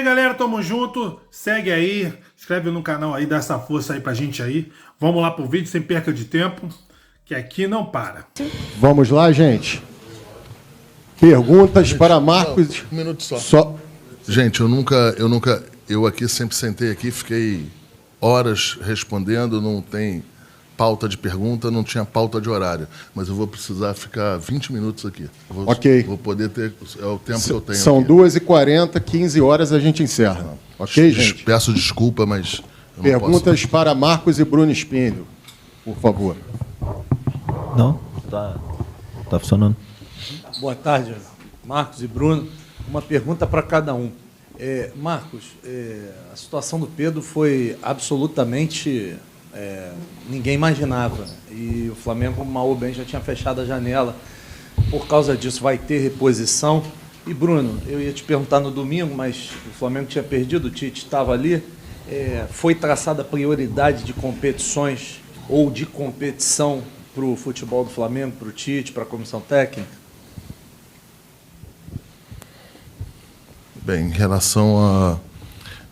galera, tamo junto. Segue aí, inscreve no canal aí, dá essa força aí pra gente aí. Vamos lá pro vídeo sem perca de tempo, que aqui não para. Vamos lá, gente. Perguntas para Marcos. Um minuto só. Gente, eu aqui sempre sentei aqui, fiquei horas respondendo, não tem pauta de pergunta, não tinha pauta de horário, mas eu vou precisar ficar 20 minutos aqui. Ok. Vou poder ter, é o tempo que eu tenho. São aqui. 2h40, 15 horas a gente encerra. Ok, gente? Peço desculpa, mas eu não Perguntas posso. para Marcos e Bruno Espíndio, por favor. Não? Tá funcionando. Boa tarde, Marcos e Bruno. Uma pergunta para cada um. Marcos, a situação do Pedro foi absolutamente... ninguém imaginava. E o Flamengo, mal ou bem, já tinha fechado a janela. Por causa disso, vai ter reposição. E, Bruno, eu ia te perguntar no domingo, mas o Flamengo tinha perdido, o Tite estava ali. Foi traçada a prioridade de competições ou de competição para o futebol do Flamengo, para o Tite, para a comissão técnica? Bem, em relação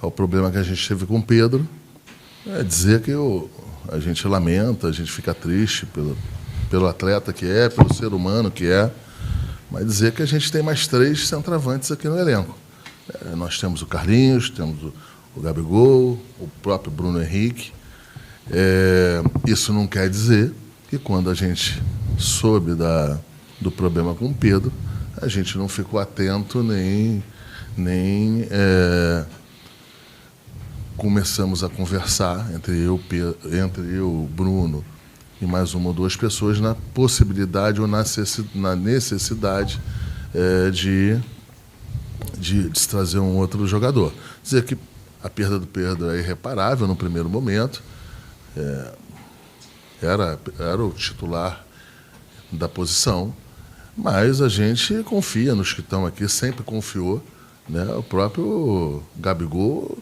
ao problema que a gente teve com o Pedro, dizer que a gente lamenta, a gente fica triste pelo atleta que é, pelo ser humano que é, mas dizer que a gente tem mais 3 centroavantes aqui no elenco. Nós temos o Carlinhos, temos o Gabigol, o próprio Bruno Henrique. Isso não quer dizer que quando a gente soube do problema com o Pedro, a gente não ficou atento nem começamos a conversar entre eu, o Bruno e mais uma ou duas pessoas na possibilidade ou na necessidade de se trazer um outro jogador. Dizer que a perda do Pedro é irreparável no primeiro momento. Era o titular da posição, mas a gente confia nos que estão aqui, sempre confiou, né? O próprio Gabigol,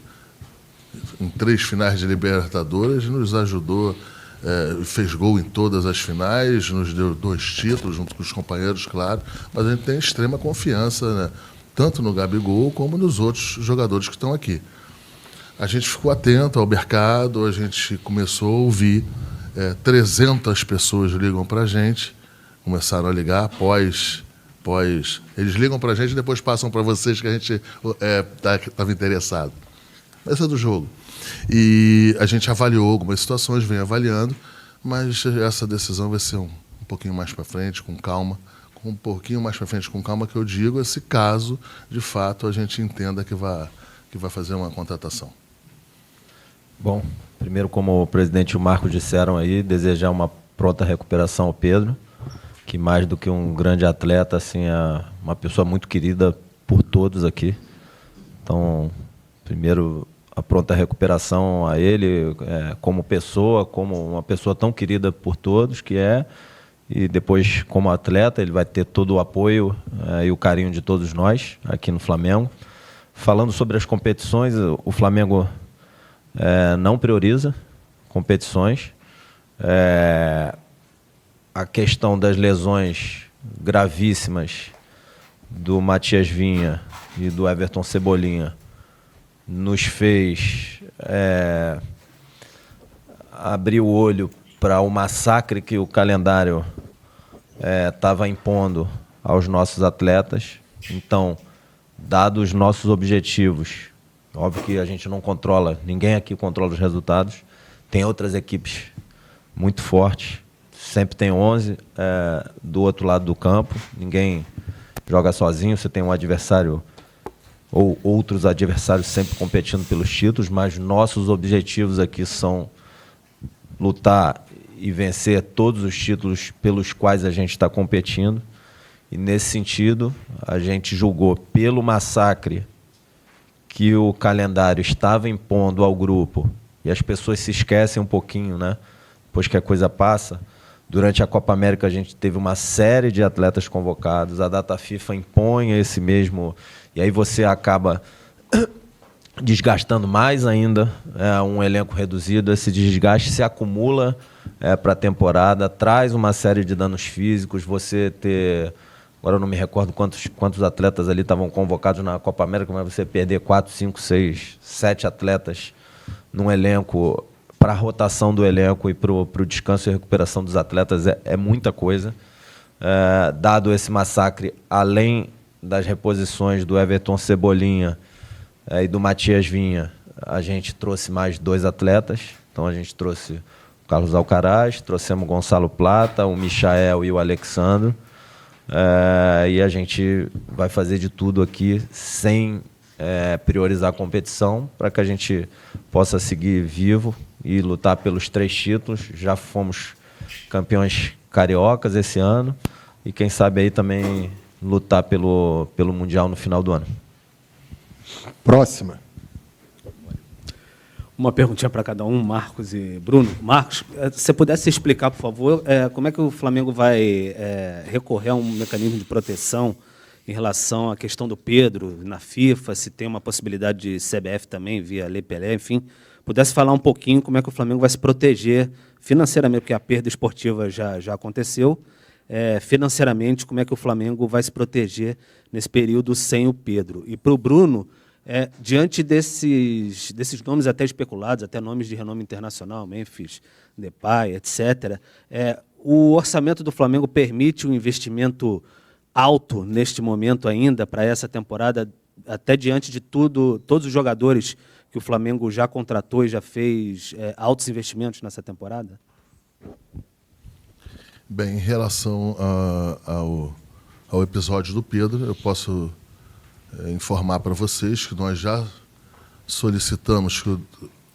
em 3 finais de Libertadores, nos ajudou, fez gol em todas as finais, nos deu 2 títulos, junto com os companheiros, claro, mas a gente tem extrema confiança, né? Tanto no Gabigol como nos outros jogadores que estão aqui. A gente ficou atento ao mercado, a gente começou a ouvir, 300 pessoas ligam para a gente, começaram a ligar após eles ligam para a gente e depois passam para vocês que a gente estava interessado. Essa é do jogo. E a gente avaliou algumas situações, vem avaliando, mas essa decisão vai ser um pouquinho mais para frente, com calma, um pouquinho mais para frente, com calma, que eu digo, se caso, de fato, a gente entenda que vai fazer uma contratação. Bom, primeiro, como o presidente e o Marcos disseram aí, desejar uma pronta recuperação ao Pedro, que mais do que um grande atleta, assim, é uma pessoa muito querida por todos aqui. Então, primeiro, a pronta recuperação a ele, como pessoa, como uma pessoa tão querida por todos que é, e depois, como atleta, ele vai ter todo o apoio e o carinho de todos nós aqui no Flamengo. Falando sobre as competições, o Flamengo não prioriza competições. A questão das lesões gravíssimas do Matias Vinha e do Everton Cebolinha nos fez abrir o olho para o massacre que o calendário estava impondo aos nossos atletas. Então, dados os nossos objetivos, óbvio que a gente não controla, ninguém aqui controla os resultados, tem outras equipes muito fortes, sempre tem 11 do outro lado do campo, ninguém joga sozinho, você tem um adversário ou outros adversários sempre competindo pelos títulos, mas nossos objetivos aqui são lutar e vencer todos os títulos pelos quais a gente está competindo. E, nesse sentido, a gente julgou pelo massacre que o calendário estava impondo ao grupo, e as pessoas se esquecem um pouquinho, né? Depois que a coisa passa. Durante a Copa América, a gente teve uma série de atletas convocados, a data FIFA impõe esse mesmo... E aí você acaba desgastando mais ainda um elenco reduzido. Esse desgaste se acumula para a temporada, traz uma série de danos físicos, você ter Agora eu não me recordo quantos atletas ali estavam convocados na Copa América, mas você perder 4, 5, 6, 7 atletas num elenco, para a rotação do elenco e para o descanso e recuperação dos atletas é muita coisa. Dado esse massacre, além das reposições do Everton Cebolinha e do Matias Vinha, a gente trouxe mais 2 atletas. Então a gente trouxe o Carlos Alcaraz, trouxemos o Gonçalo Plata, o Michael e o Alexandro. E a gente vai fazer de tudo aqui sem priorizar a competição para que a gente possa seguir vivo e lutar pelos 3 títulos. Já fomos campeões cariocas esse ano e quem sabe aí também lutar pelo Mundial no final do ano. Próxima. Uma perguntinha para cada um, Marcos e Bruno. Marcos, se você pudesse explicar, por favor, como é que o Flamengo vai recorrer a um mecanismo de proteção em relação à questão do Pedro na FIFA, se tem uma possibilidade de CBF também, via Lei Pelé, enfim. Pudesse falar um pouquinho como é que o Flamengo vai se proteger financeiramente, porque a perda esportiva já aconteceu. Financeiramente, como é que o Flamengo vai se proteger nesse período sem o Pedro? E para o Bruno, diante desses nomes até especulados, até nomes de renome internacional, Memphis, Depay, etc., o orçamento do Flamengo permite um investimento alto neste momento ainda para essa temporada, até diante de todos os jogadores que o Flamengo já contratou e já fez altos investimentos nessa temporada? Bem, em relação ao episódio do Pedro, eu posso informar para vocês que nós já solicitamos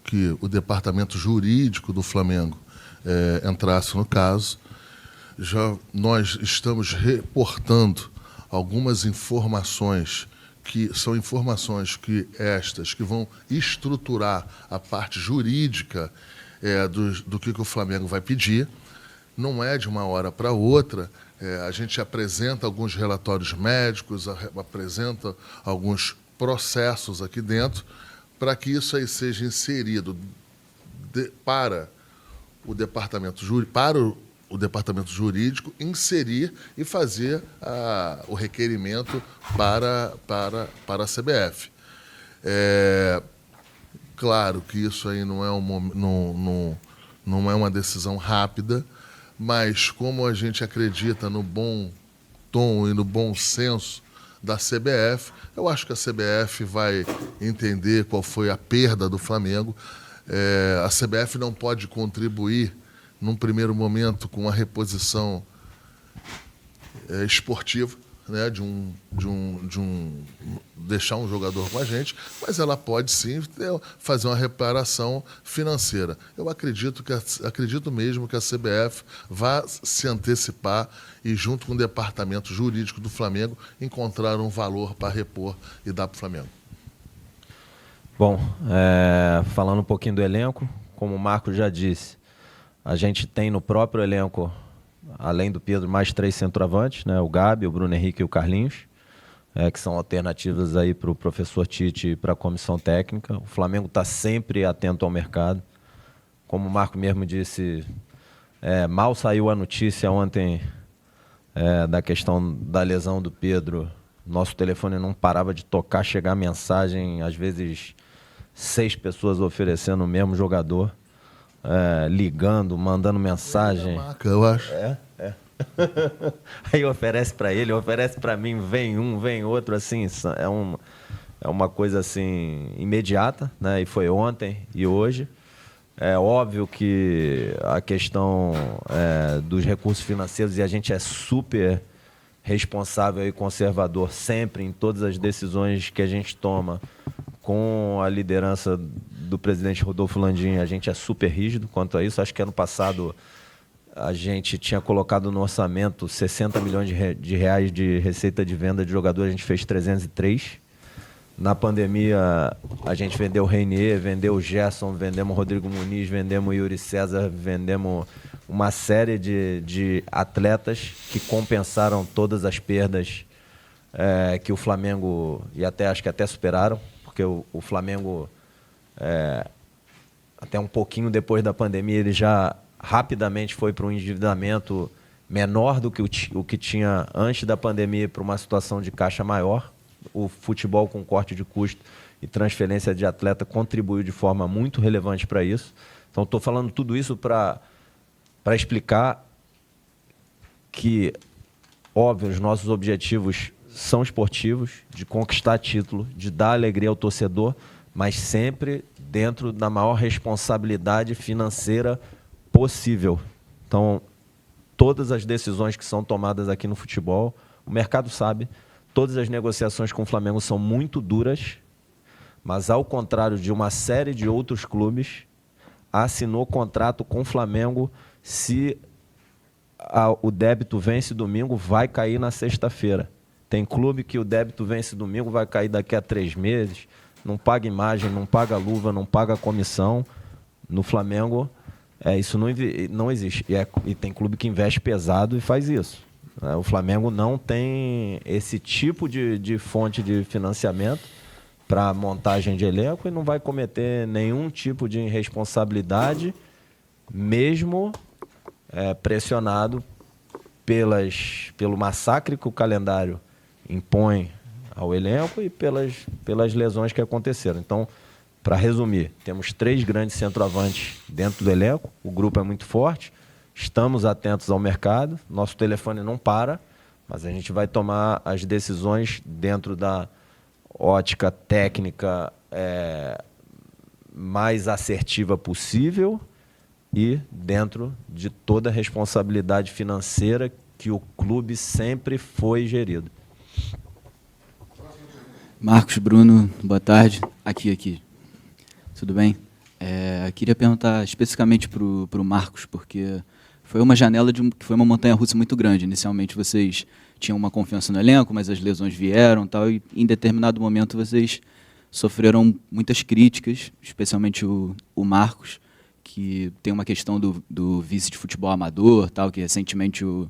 que o departamento jurídico do Flamengo entrasse no caso. Nós estamos reportando algumas informações que são informações que vão estruturar a parte jurídica do que o Flamengo vai pedir. Não é de uma hora para outra. A gente apresenta alguns relatórios médicos, apresenta alguns processos aqui dentro, para que isso aí seja inserido para o departamento jurídico inserir e fazer o requerimento para a CBF. Claro que isso aí não é uma decisão rápida, mas como a gente acredita no bom tom e no bom senso da CBF, eu acho que a CBF vai entender qual foi a perda do Flamengo. A CBF não pode contribuir, num primeiro momento, com a reposição esportiva, né, deixar um jogador com a gente, mas ela pode sim fazer uma reparação financeira. Eu acredito mesmo que a CBF vá se antecipar e, junto com o departamento jurídico do Flamengo, encontrar um valor para repor e dar para o Flamengo. Bom, falando um pouquinho do elenco, como o Marcos já disse, a gente tem no próprio elenco, além do Pedro, mais 3 centroavantes, né? O Gabi, o Bruno Henrique e o Carlinhos, que são alternativas aí para o professor Tite e para a comissão técnica. O Flamengo está sempre atento ao mercado. Como o Marco mesmo disse, mal saiu a notícia ontem da questão da lesão do Pedro. Nosso telefone não parava de tocar, chegar mensagem, às vezes 6 pessoas oferecendo o mesmo jogador. Ligando, mandando mensagem. Marca, eu acho. Aí oferece para ele, oferece para mim, vem um, vem outro, assim, é uma coisa assim imediata, né? E foi ontem e hoje. É óbvio que a questão dos recursos financeiros, e a gente é super responsável e conservador sempre em todas as decisões que a gente toma, com a liderança do presidente Rodolfo Landim, a gente é super rígido quanto a isso. Acho que ano passado a gente tinha colocado no orçamento 60 milhões de reais de receita de venda de jogador, a gente fez 303. Na pandemia, a gente vendeu o Reinier, vendeu o Gerson, vendemos o Rodrigo Muniz, vendemos o Yuri César, vendemos uma série de atletas que compensaram todas as perdas que o Flamengo, e acho que até superaram, porque o Flamengo, até um pouquinho depois da pandemia, ele já rapidamente foi para um endividamento menor do que o que tinha antes da pandemia para uma situação de caixa maior. O futebol com corte de custo e transferência de atleta contribuiu de forma muito relevante para isso. Então, estou falando tudo isso para explicar que, óbvio, os nossos objetivos são esportivos, de conquistar título, de dar alegria ao torcedor, mas sempre dentro da maior responsabilidade financeira possível. Então, todas as decisões que são tomadas aqui no futebol, o mercado sabe, todas as negociações com o Flamengo são muito duras, mas ao contrário de uma série de outros clubes, assinou contrato com o Flamengo, se o débito vence domingo, vai cair na sexta-feira. Tem clube que o débito vence domingo, vai cair daqui a 3 meses, não paga imagem, não paga luva, não paga comissão. No Flamengo, isso não existe. E tem clube que investe pesado e faz isso. O Flamengo não tem esse tipo de fonte de financiamento para montagem de elenco e não vai cometer nenhum tipo de irresponsabilidade, mesmo pressionado pelo massacre que o calendário impõe ao elenco e pelas lesões que aconteceram. Então, para resumir, temos 3 grandes centroavantes dentro do elenco, o grupo é muito forte, estamos atentos ao mercado, nosso telefone não para, mas a gente vai tomar as decisões dentro da ótica técnica mais assertiva possível e dentro de toda a responsabilidade financeira que o clube sempre foi gerido. Marcos, Bruno, boa tarde. Aqui. Tudo bem? Queria perguntar especificamente para o Marcos, porque foi uma janela que foi uma montanha-russa muito grande. Inicialmente vocês tinham uma confiança no elenco, mas as lesões vieram e em determinado momento vocês sofreram muitas críticas, especialmente o Marcos, que tem uma questão do vice de futebol amador, que recentemente o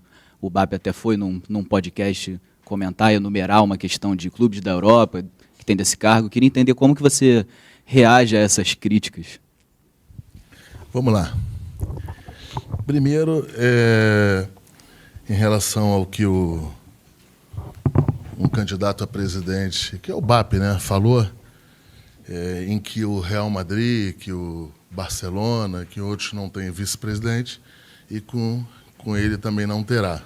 BAP até foi num podcast comentar e enumerar uma questão de clubes da Europa que tem desse cargo. Queria entender como que você reage a essas críticas. Vamos lá. Primeiro, em relação ao que um candidato a presidente, que é o BAP, né, falou, em que o Real Madrid, que o Barcelona, que outros não têm vice-presidente, e com ele também não terá.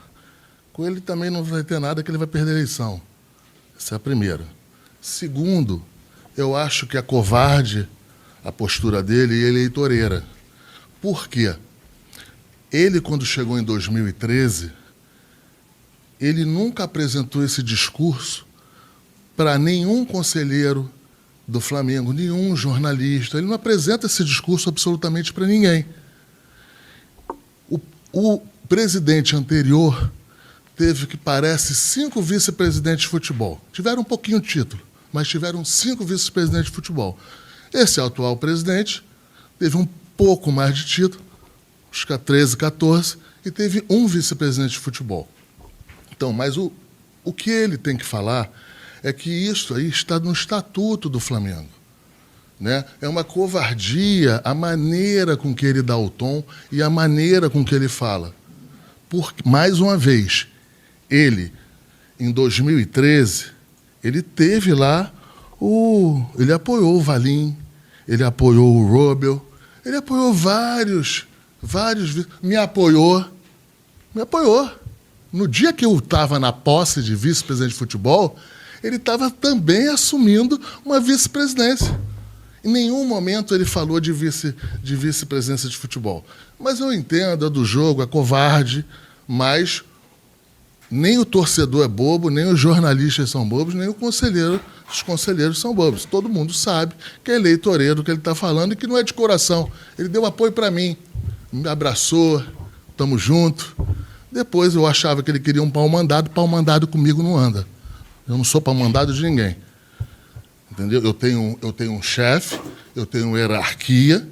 Com ele também não vai ter nada, que ele vai perder a eleição. Essa é a primeira. Segundo, eu acho que é covarde a postura dele e eleitoreira. Por quê? Ele, quando chegou em 2013, ele nunca apresentou esse discurso para nenhum conselheiro do Flamengo, nenhum jornalista. Ele não apresenta esse discurso absolutamente para ninguém. O presidente anterior teve, que parece, 5 vice-presidentes de futebol. Tiveram um pouquinho de título, mas tiveram 5 vice-presidentes de futebol. Esse atual presidente teve um pouco mais de título, acho que 13, 14, e teve 1 vice-presidente de futebol. Então, mas o que ele tem que falar é que isso aí está no estatuto do Flamengo, né? É uma covardia a maneira com que ele dá o tom e a maneira com que ele fala. Porque, mais uma vez, ele, em 2013, ele teve lá, ele apoiou o Valim, ele apoiou o Robel, ele apoiou vários, me apoiou. No dia que eu estava na posse de vice-presidente de futebol, ele estava também assumindo uma vice-presidência. Em nenhum momento ele falou de vice-presidência de futebol. Mas eu entendo, é do jogo, é covarde, mas nem o torcedor é bobo, nem os jornalistas são bobos, nem os conselheiros são bobos. Todo mundo sabe que é eleitoreiro do que ele está falando e que não é de coração. Ele deu apoio para mim, me abraçou, estamos juntos. Depois eu achava que ele queria um pau-mandado comigo não anda. Eu não sou pau-mandado de ninguém. Entendeu? Eu tenho um chefe, eu tenho hierarquia,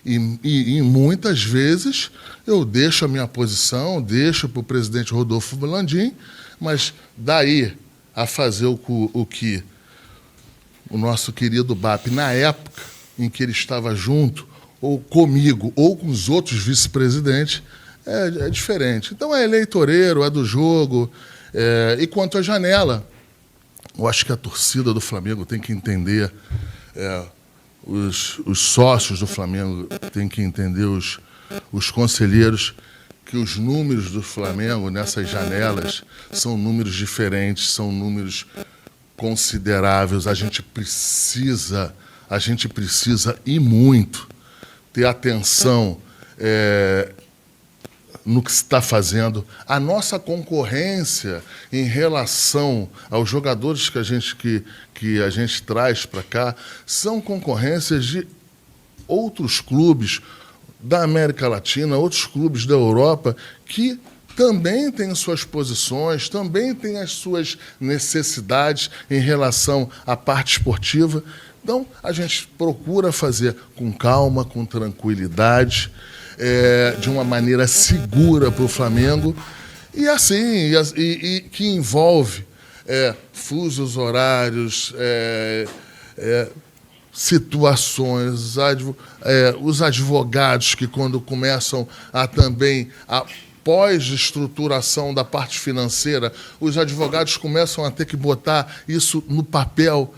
e muitas vezes eu deixo a minha posição, deixo para o presidente Rodolfo Landim, mas daí a fazer o que o nosso querido BAP, na época em que ele estava junto, ou comigo, ou com os outros vice-presidentes, é diferente. Então é eleitoreiro, é do jogo. E quanto à janela, eu acho que a torcida do Flamengo tem que entender, os sócios do Flamengo têm que entender, os conselheiros, que os números do Flamengo nessas janelas são números diferentes, são números consideráveis. A gente precisa e muito ter atenção no que se está fazendo. A nossa concorrência em relação aos jogadores que a gente traz para cá são concorrências de outros clubes da América Latina, outros clubes da Europa, que também têm suas posições, também têm as suas necessidades em relação à parte esportiva. Então, a gente procura fazer com calma, com tranquilidade, de uma maneira segura para o Flamengo, e assim, e que envolve fusos horários, situações, os advogados que, quando começam a também pós-estruturação da parte financeira, os advogados começam a ter que botar isso no papel,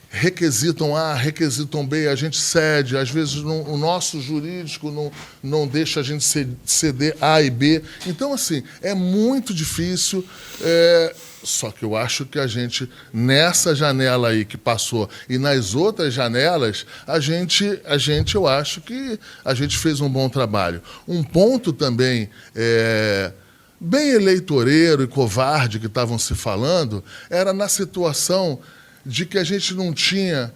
requisitam A, requisitam B, a gente cede, às vezes o nosso jurídico não deixa a gente ceder A e B. Então, assim, é muito difícil, só que eu acho que a gente, nessa janela aí que passou e nas outras janelas, eu acho que a gente fez um bom trabalho. Um ponto também bem eleitoreiro e covarde que estavam se falando era na situação de que a gente não tinha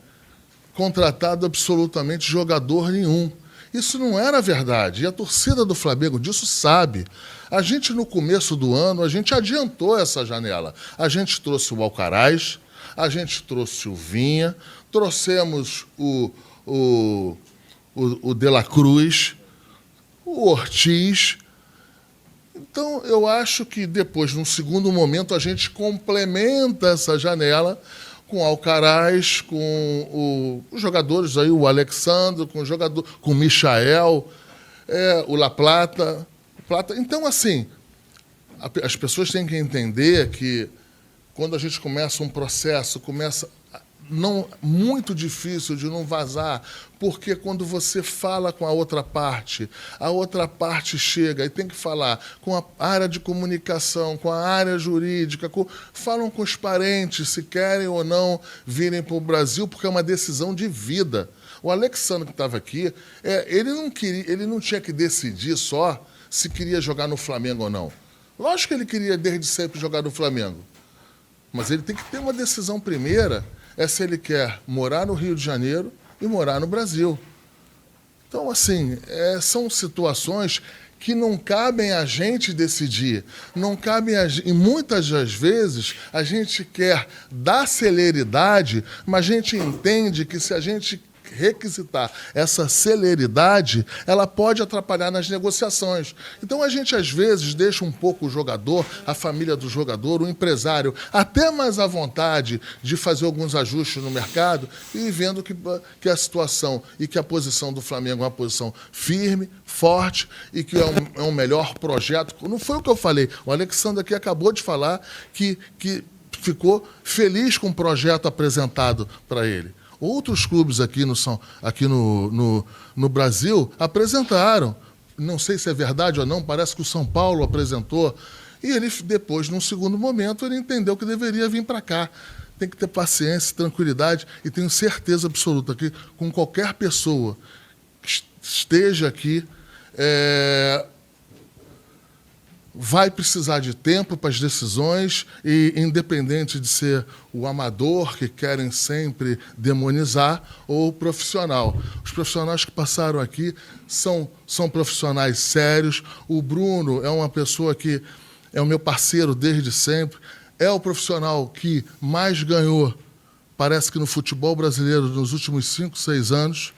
contratado absolutamente jogador nenhum. Isso não era verdade. E a torcida do Flamengo disso sabe. A gente, no começo do ano, a gente adiantou essa janela. A gente trouxe o Alcaraz, a gente trouxe o Vinha, trouxemos o De La Cruz, o Ortiz. Então, eu acho que depois, num segundo momento, a gente complementa essa janela com o Alcaraz, com os jogadores aí, o Alexandre, com o Michael, o La Plata. Então, assim, as pessoas têm que entender que quando a gente começa um processo, muito difícil de não vazar, porque quando você fala com a outra parte chega e tem que falar com a área de comunicação, com a área jurídica, falam com os parentes se querem ou não virem para o Brasil, porque é uma decisão de vida. O Alexandre, que estava aqui, ele não tinha que decidir só se queria jogar no Flamengo ou não. Lógico que ele queria desde sempre jogar no Flamengo, mas ele tem que ter uma decisão primeira, se ele quer morar no Rio de Janeiro e morar no Brasil. Então, assim, são situações que não cabem a gente decidir. Não cabem e muitas das vezes a gente quer dar celeridade, mas a gente entende que se a gente requisitar essa celeridade, ela pode atrapalhar nas negociações. Então, a gente, às vezes, deixa um pouco o jogador, a família do jogador, o empresário, até mais à vontade de fazer alguns ajustes no mercado e vendo que a situação e que a posição do Flamengo é uma posição firme, forte e que é um melhor projeto. Não foi o que eu falei. O Alexandre aqui acabou de falar que ficou feliz com o projeto apresentado para ele. Outros clubes aqui no Brasil apresentaram. Não sei se é verdade ou não, parece que o São Paulo apresentou. E ele, depois, num segundo momento, ele entendeu que deveria vir para cá. Tem que ter paciência, tranquilidade, e tenho certeza absoluta que com qualquer pessoa que esteja aqui, vai precisar de tempo para as decisões e, independente de ser o amador, que querem sempre demonizar, ou o profissional. Os profissionais que passaram aqui são profissionais sérios. O Bruno é uma pessoa que é o meu parceiro desde sempre, é o profissional que mais ganhou, parece que no futebol brasileiro, nos últimos 5, 6 anos.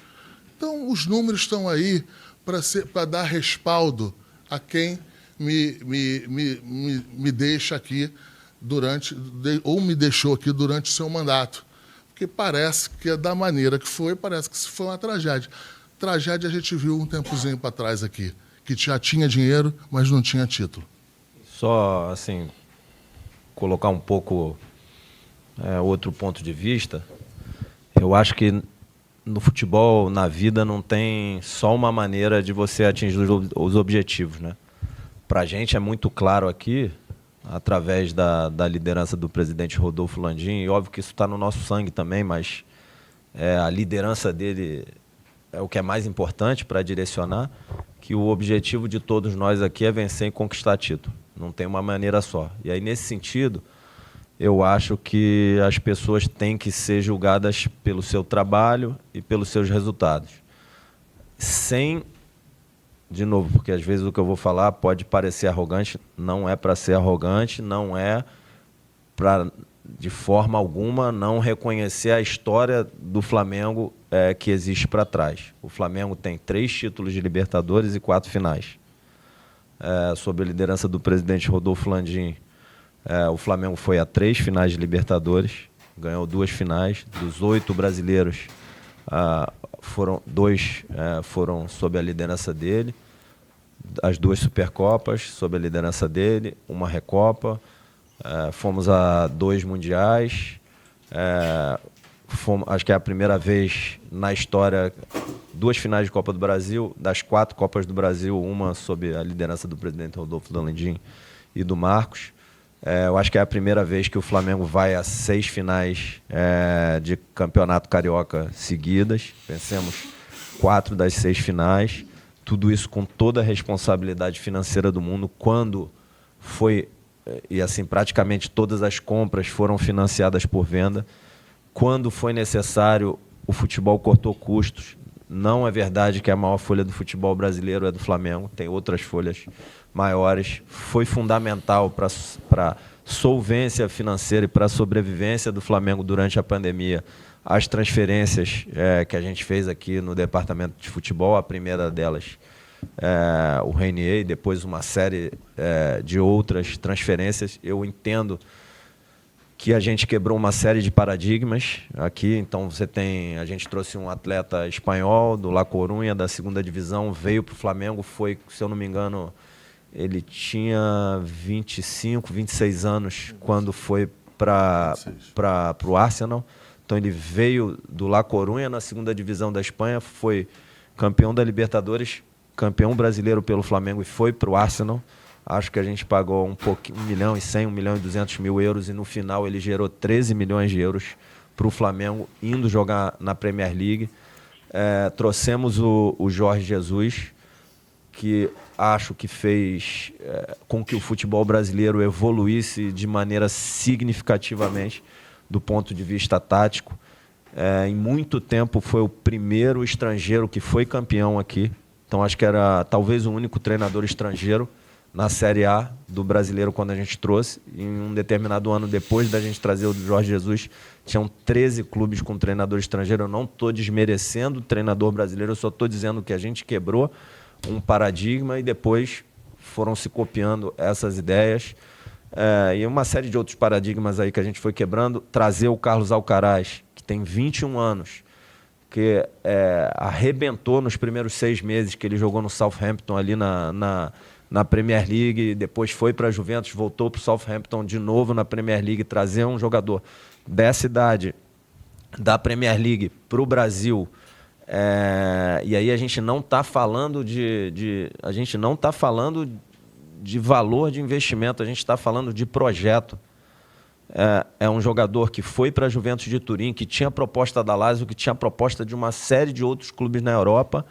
Então, os números estão aí para dar respaldo a quem me deixa aqui ou me deixou aqui durante o seu mandato. Porque parece que é da maneira que foi, parece que foi uma tragédia. Tragédia a gente viu um tempozinho para trás aqui, que já tinha dinheiro, mas não tinha título. Só, assim, colocar um pouco outro ponto de vista. Eu acho que no futebol, na vida, não tem só uma maneira de você atingir os objetivos, né? Para a gente é muito claro aqui, através da liderança do presidente Rodolfo Landim, e óbvio que isso está no nosso sangue também, mas a liderança dele é o que é mais importante para direcionar, que o objetivo de todos nós aqui é vencer e conquistar título. Não tem uma maneira só. E aí, nesse sentido, eu acho que as pessoas têm que ser julgadas pelo seu trabalho e pelos seus resultados. Sem, de novo, porque às vezes o que eu vou falar pode parecer arrogante, não é para ser arrogante, não é para, de forma alguma, não reconhecer a história do Flamengo que existe para trás. O Flamengo tem 3 títulos de Libertadores e 4 finais. Sob a liderança do presidente Rodolfo Landim, o Flamengo foi a 3 finais de Libertadores, ganhou 2 finais. Dos 8 brasileiros, 2 foram sob a liderança dele. As 2 Supercopas sob a liderança dele, 1 Recopa. Fomos a 2 Mundiais. Acho que é a primeira vez na história, 2 finais de Copa do Brasil. Das 4 Copas do Brasil, 1 sob a liderança do presidente Rodolfo Landim e do Marcos. Eu acho que é a primeira vez que o Flamengo vai a 6 finais de campeonato carioca seguidas. Vencemos 4 das 6 finais. Tudo isso com toda a responsabilidade financeira do mundo. Quando foi, e assim, praticamente todas as compras foram financiadas por venda. Quando foi necessário, o futebol cortou custos. Não é verdade que a maior folha do futebol brasileiro é do Flamengo. Tem outras folhas maiores. Foi fundamental para a solvência financeira e para a sobrevivência do Flamengo durante a pandemia as transferências que a gente fez aqui no departamento de futebol. A primeira delas, o Reinier, e depois uma série de outras transferências. Eu entendo que a gente quebrou uma série de paradigmas aqui. Então, a gente trouxe um atleta espanhol do La Coruña, da 2ª divisão, veio para o Flamengo, foi, se eu não me engano, ele tinha 25, 26 anos quando foi para o Arsenal. Então, ele veio do La Coruña, na 2ª divisão da Espanha, foi campeão da Libertadores, campeão brasileiro pelo Flamengo e foi para o Arsenal. Acho que a gente pagou um pouquinho, 1 milhão e 100, 1 milhão e 200 mil euros, e no final ele gerou 13 milhões de euros para o Flamengo, indo jogar na Premier League. Trouxemos o Jorge Jesus, que acho que fez com que o futebol brasileiro evoluísse de maneira significativamente do ponto de vista tático. Em muito tempo foi o primeiro estrangeiro que foi campeão aqui. Então acho que era talvez o único treinador estrangeiro na Série A do brasileiro quando a gente trouxe. Em um determinado ano depois da gente trazer o Jorge Jesus, tinham 13 clubes com treinador estrangeiro. Eu não estou desmerecendo o treinador brasileiro, eu só estou dizendo que a gente quebrou um paradigma e depois foram se copiando essas ideias. E uma série de outros paradigmas aí que a gente foi quebrando. Trazer o Carlos Alcaraz, que tem 21 anos, que arrebentou nos primeiros 6 meses que ele jogou no Southampton ali na Premier League, depois foi para a Juventus, voltou para o Southampton de novo na Premier League. Trazer um jogador dessa idade da Premier League para o Brasil, e aí a gente não está falando de valor de investimento, a gente está falando de projeto. É um jogador que foi para a Juventus de Turim, que tinha proposta da Lazio, que tinha proposta de uma série de outros clubes na Europa,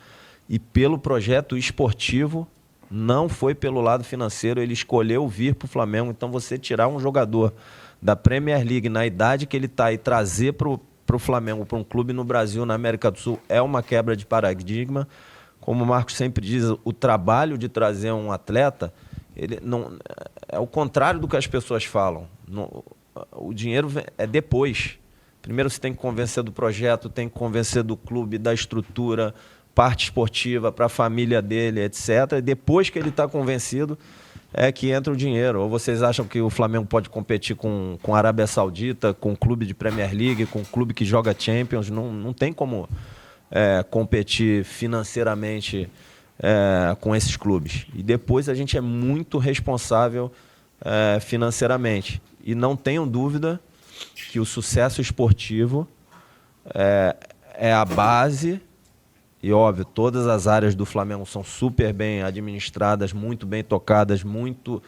e pelo projeto esportivo, não foi pelo lado financeiro, ele escolheu vir para o Flamengo. Então, você tirar um jogador da Premier League na idade que ele está e trazer para o Flamengo, para um clube no Brasil, na América do Sul, é uma quebra de paradigma. Como o Marcos sempre diz, o trabalho de trazer um atleta, ele não, é o contrário do que as pessoas falam. O dinheiro é depois. Primeiro você tem que convencer do projeto, tem que convencer do clube, da estrutura, parte esportiva, para a família dele, etc. E depois que ele está convencido, é que entra o dinheiro. Ou vocês acham que o Flamengo pode competir com a Arábia Saudita, com o clube de Premier League, com o clube que joga Champions? Não tem como competir financeiramente com esses clubes. E depois a gente é muito responsável financeiramente. E não tenham dúvida que o sucesso esportivo é a base. E, óbvio, todas as áreas do Flamengo são super bem administradas, muito bem tocadas, muito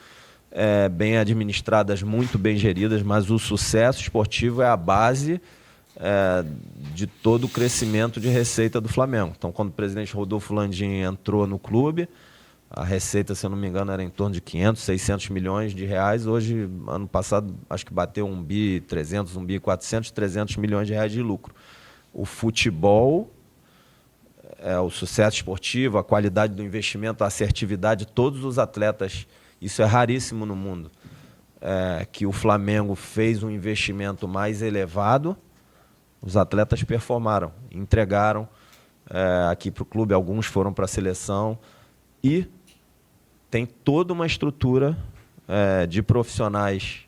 bem administradas, muito bem geridas, mas o sucesso esportivo é a base de todo o crescimento de receita do Flamengo. Então, quando o presidente Rodolfo Landim entrou no clube, a receita, se eu não me engano, era em torno de 500, 600 milhões de reais. Hoje, ano passado, acho que bateu 1 bi 300, 1 bi 400, 300 milhões de reais de lucro. O futebol, o sucesso esportivo, a qualidade do investimento, a assertividade, todos os atletas, isso é raríssimo no mundo, que o Flamengo fez um investimento mais elevado, os atletas performaram, entregaram aqui para o clube, alguns foram para a seleção e tem toda uma estrutura de profissionais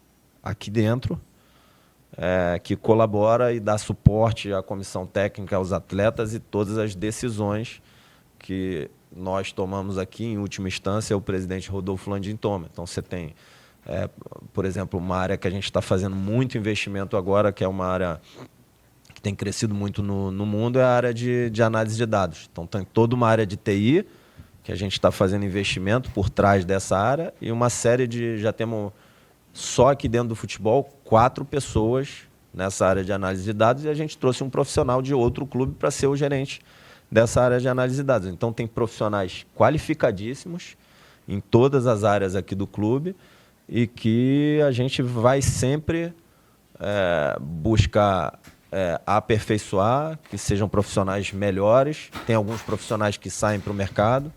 aqui dentro que colabora e dá suporte à comissão técnica, aos atletas e todas as decisões que nós tomamos aqui, em última instância, o presidente Rodolfo Landim toma. Então, você tem, por exemplo, uma área que a gente está fazendo muito investimento agora, que é uma área que tem crescido muito no mundo, é a área de análise de dados. Então, tem toda uma área de TI, que a gente está fazendo investimento por trás dessa área, e uma série de... Já temos, só aqui dentro do futebol, 4 pessoas nessa área de análise de dados, e a gente trouxe um profissional de outro clube para ser o gerente dessa área de análise de dados. Então, tem profissionais qualificadíssimos em todas as áreas aqui do clube e que a gente vai sempre buscar aperfeiçoar, que sejam profissionais melhores. Tem alguns profissionais que saem para o mercado,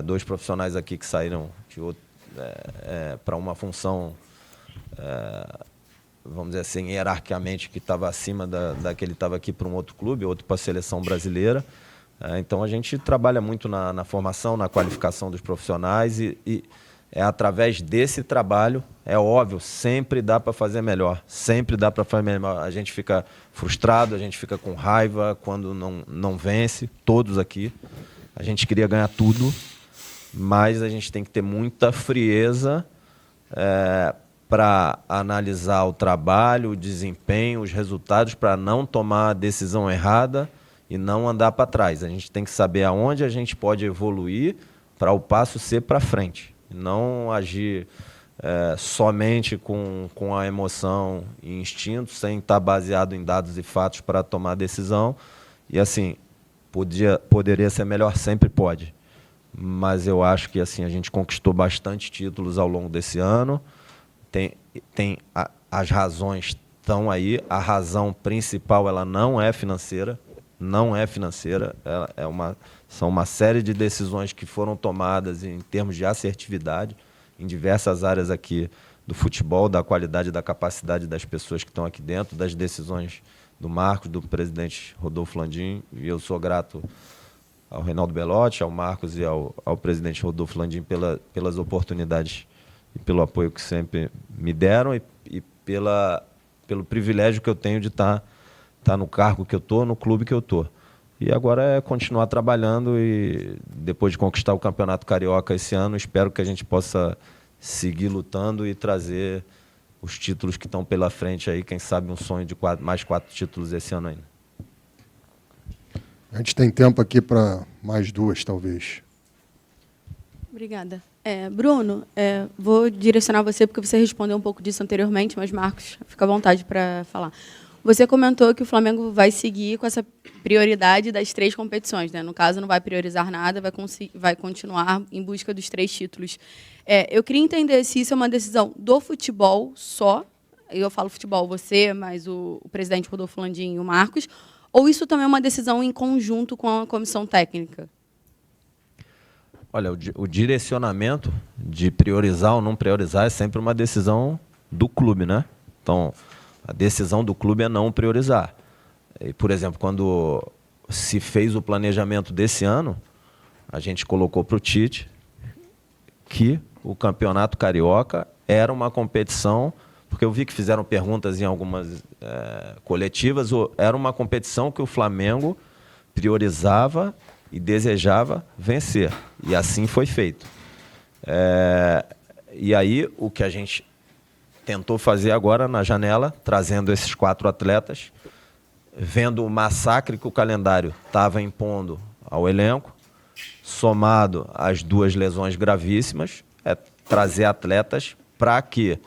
2 profissionais aqui que saíram para uma função, vamos dizer assim, hierarquicamente, que estava acima da que ele estava aqui para um outro clube, outro para a seleção brasileira. Então, a gente trabalha muito na formação, na qualificação dos profissionais e através desse trabalho, é óbvio, sempre dá para fazer melhor, sempre dá para fazer melhor. A gente fica frustrado, a gente fica com raiva quando não vence, todos aqui. A gente queria ganhar tudo, mas a gente tem que ter muita frieza para analisar o trabalho, o desempenho, os resultados, para não tomar a decisão errada e não andar para trás. A gente tem que saber aonde a gente pode evoluir para o passo ser para frente. Não agir somente com a emoção e instinto, sem estar baseado em dados e fatos para tomar decisão. E assim, poderia ser melhor, sempre pode. Mas eu acho que assim, a gente conquistou bastante títulos ao longo desse ano. As razões estão aí. A razão principal, ela não é financeira. Não é financeira. São uma série de decisões que foram tomadas em termos de assertividade em diversas áreas aqui do futebol, da qualidade e da capacidade das pessoas que estão aqui dentro, das decisões do Marcos, do presidente Rodolfo Landim. E eu sou grato ao Reinaldo Belotti, ao Marcos e ao presidente Rodolfo Landim pelas oportunidades e pelo apoio que sempre me deram e pelo privilégio que eu tenho de estar no cargo que eu estou, no clube que eu estou. E agora é continuar trabalhando e, depois de conquistar o Campeonato Carioca esse ano, espero que a gente possa seguir lutando e trazer os títulos que estão pela frente aí, quem sabe um sonho de mais 4 títulos esse ano ainda. A gente tem tempo aqui para mais 2, talvez. Obrigada. Bruno, vou direcionar você, porque você respondeu um pouco disso anteriormente, mas, Marcos, fica à vontade para falar. Você comentou que o Flamengo vai seguir com essa prioridade das 3 competições, né? No caso, não vai priorizar nada, vai continuar em busca dos 3 títulos. Eu queria entender se isso é uma decisão do futebol só, eu falo futebol, você, mais o presidente Rodolfo Landim e o Marcos, ou isso também é uma decisão em conjunto com a comissão técnica? Olha, o direcionamento de priorizar ou não priorizar é sempre uma decisão do clube, né? Então, a decisão do clube é não priorizar. E, por exemplo, quando se fez o planejamento desse ano, a gente colocou para o Tite que o Campeonato Carioca era uma competição, porque eu vi que fizeram perguntas em algumas coletivas, era uma competição que o Flamengo priorizava e desejava vencer. E assim foi feito. E aí, o que a gente tentou fazer agora na janela, trazendo esses 4 atletas, vendo o massacre que o calendário estava impondo ao elenco, somado às 2 lesões gravíssimas, trazer atletas para que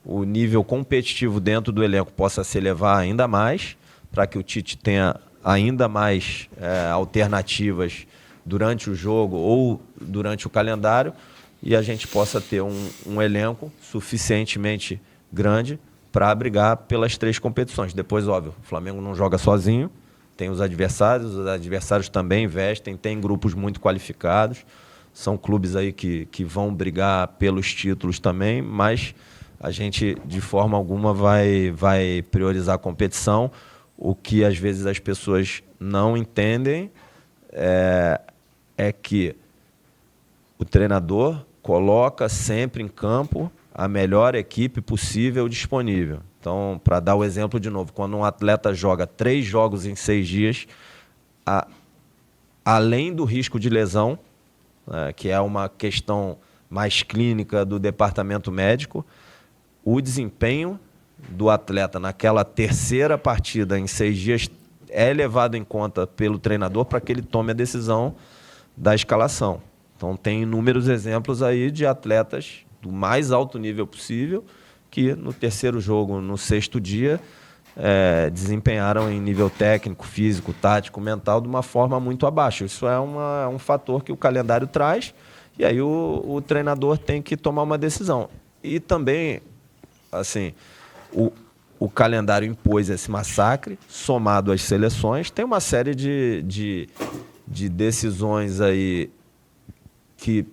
o nível competitivo dentro do elenco possa se elevar ainda mais, para que o Tite tenha ainda mais alternativas durante o jogo ou durante o calendário, e a gente possa ter um elenco suficientemente grande para brigar pelas 3 competições. Depois, óbvio, o Flamengo não joga sozinho, tem os adversários também investem, tem grupos muito qualificados, são clubes aí que vão brigar pelos títulos também, mas a gente, de forma alguma, vai priorizar a competição. O que, às vezes, as pessoas não entendem é que o treinador coloca sempre em campo a melhor equipe possível disponível. Então, para dar o exemplo de novo, quando um atleta joga 3 jogos em 6 dias, além do risco de lesão, que é uma questão mais clínica do departamento médico, o desempenho do atleta naquela 3ª partida em 6 dias é levado em conta pelo treinador para que ele tome a decisão da escalação. Então, tem inúmeros exemplos aí de atletas do mais alto nível possível que no 3º jogo, no 6º dia, desempenharam em nível técnico, físico, tático, mental de uma forma muito abaixo. Isso é um fator que o calendário traz e aí o treinador tem que tomar uma decisão. E também, assim, o calendário impôs esse massacre, somado às seleções, tem uma série de decisões aí que,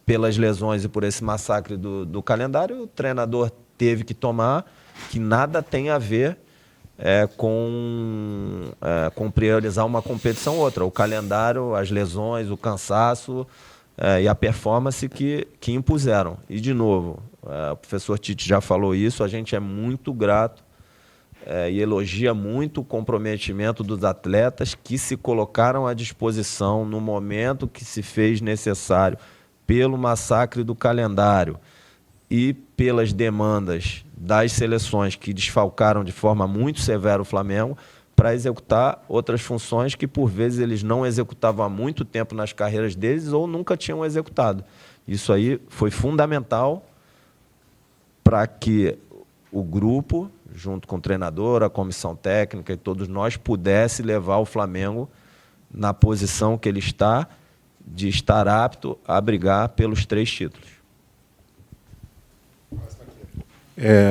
pelas lesões e por esse massacre do calendário, o treinador teve que tomar, que nada tem a ver com priorizar uma competição ou outra. O calendário, as lesões, o cansaço e a performance que impuseram. E, de novo, o professor Tite já falou isso, a gente é muito grato e elogia muito o comprometimento dos atletas que se colocaram à disposição no momento que se fez necessário pelo massacre do calendário e pelas demandas das seleções que desfalcaram de forma muito severa o Flamengo para executar outras funções que, por vezes, eles não executavam há muito tempo nas carreiras deles ou nunca tinham executado. Isso aí foi fundamental para que o grupo, junto com o treinador, a comissão técnica e todos nós, pudesse levar o Flamengo na posição que ele está, de estar apto a brigar pelos 3 títulos.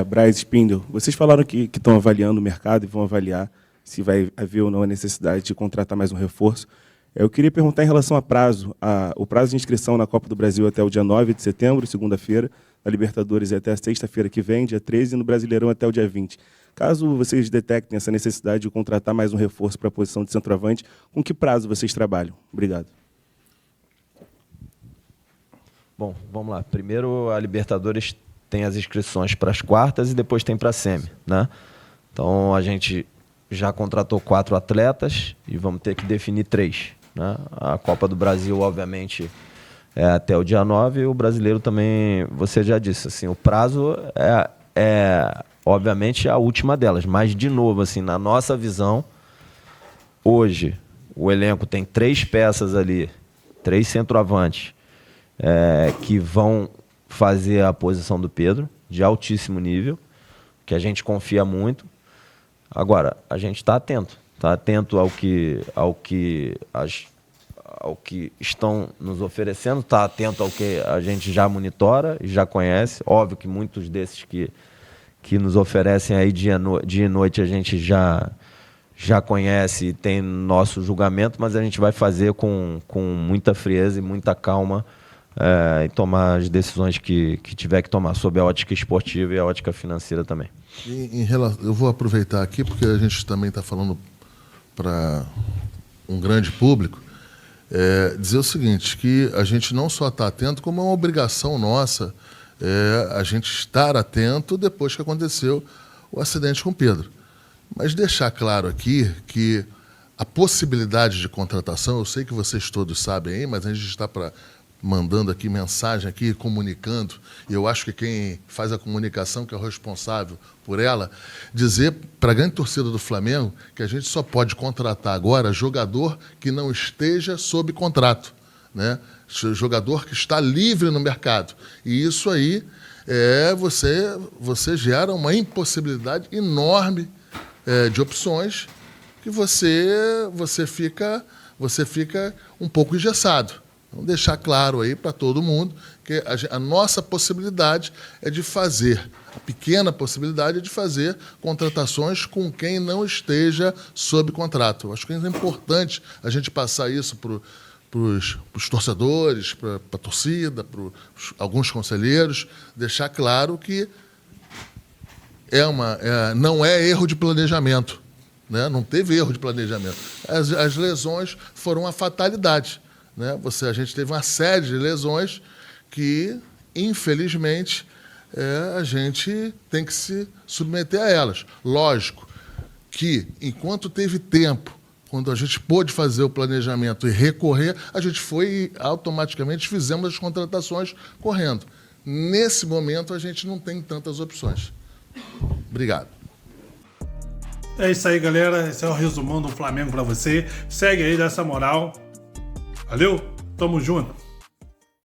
Braz Spindle, vocês falaram que estão avaliando o mercado e vão avaliar se vai haver ou não a necessidade de contratar mais um reforço. Eu queria perguntar em relação a prazo. O prazo de inscrição na Copa do Brasil é até o dia 9 de setembro, segunda-feira, na Libertadores é até a sexta-feira que vem, dia 13, e no Brasileirão até o dia 20. Caso vocês detectem essa necessidade de contratar mais um reforço para a posição de centroavante, com que prazo vocês trabalham? Obrigado. Bom, vamos lá. Primeiro, a Libertadores tem as inscrições para as quartas e depois tem para a semi, né? Então, a gente já contratou 4 atletas e vamos ter que definir 3, né? A Copa do Brasil, obviamente, é até o dia 9 e o Brasileiro também, você já disse, assim, o prazo é obviamente, a última delas. Mas, de novo, assim, na nossa visão, hoje, o elenco tem 3 peças ali, 3 centroavantes, que vão fazer a posição do Pedro, de altíssimo nível, que a gente confia muito. Agora, a gente está atento ao que estão nos oferecendo, está atento ao que a gente já monitora e já conhece. Óbvio que muitos desses que nos oferecem aí dia e noite a gente já conhece e tem nosso julgamento, mas a gente vai fazer com muita frieza e muita calma e tomar as decisões que tiver que tomar, sob a ótica esportiva e a ótica financeira também. Eu vou aproveitar aqui, porque a gente também está falando para um grande público, dizer o seguinte, que a gente não só está atento, como é uma obrigação nossa a gente estar atento depois que aconteceu o acidente com o Pedro. Mas deixar claro aqui que a possibilidade de contratação, eu sei que vocês todos sabem aí, mas a gente está mandando aqui mensagem, aqui, comunicando, e eu acho que quem faz a comunicação, que é o responsável por ela, dizer para a grande torcida do Flamengo que a gente só pode contratar agora jogador que não esteja sob contrato, né? Jogador que está livre no mercado. E isso aí você gera uma impossibilidade enorme de opções que você fica um pouco engessado. Então, deixar claro aí para todo mundo que a nossa possibilidade é de fazer, a pequena possibilidade é de fazer contratações com quem não esteja sob contrato. Eu acho que é importante a gente passar isso para os torcedores, para a torcida, para alguns conselheiros, deixar claro que não é erro de planejamento, né? Não teve erro de planejamento. As lesões foram uma fatalidade, né? A gente teve uma série de lesões que, infelizmente, a gente tem que se submeter a elas. Lógico que, enquanto teve tempo, quando a gente pôde fazer o planejamento e recorrer, a gente foi e automaticamente fizemos as contratações correndo. Nesse momento, a gente não tem tantas opções. Obrigado. É isso aí, galera. Esse é o resumão do Flamengo para você. Segue aí, dá essa moral. Valeu? Tamo junto.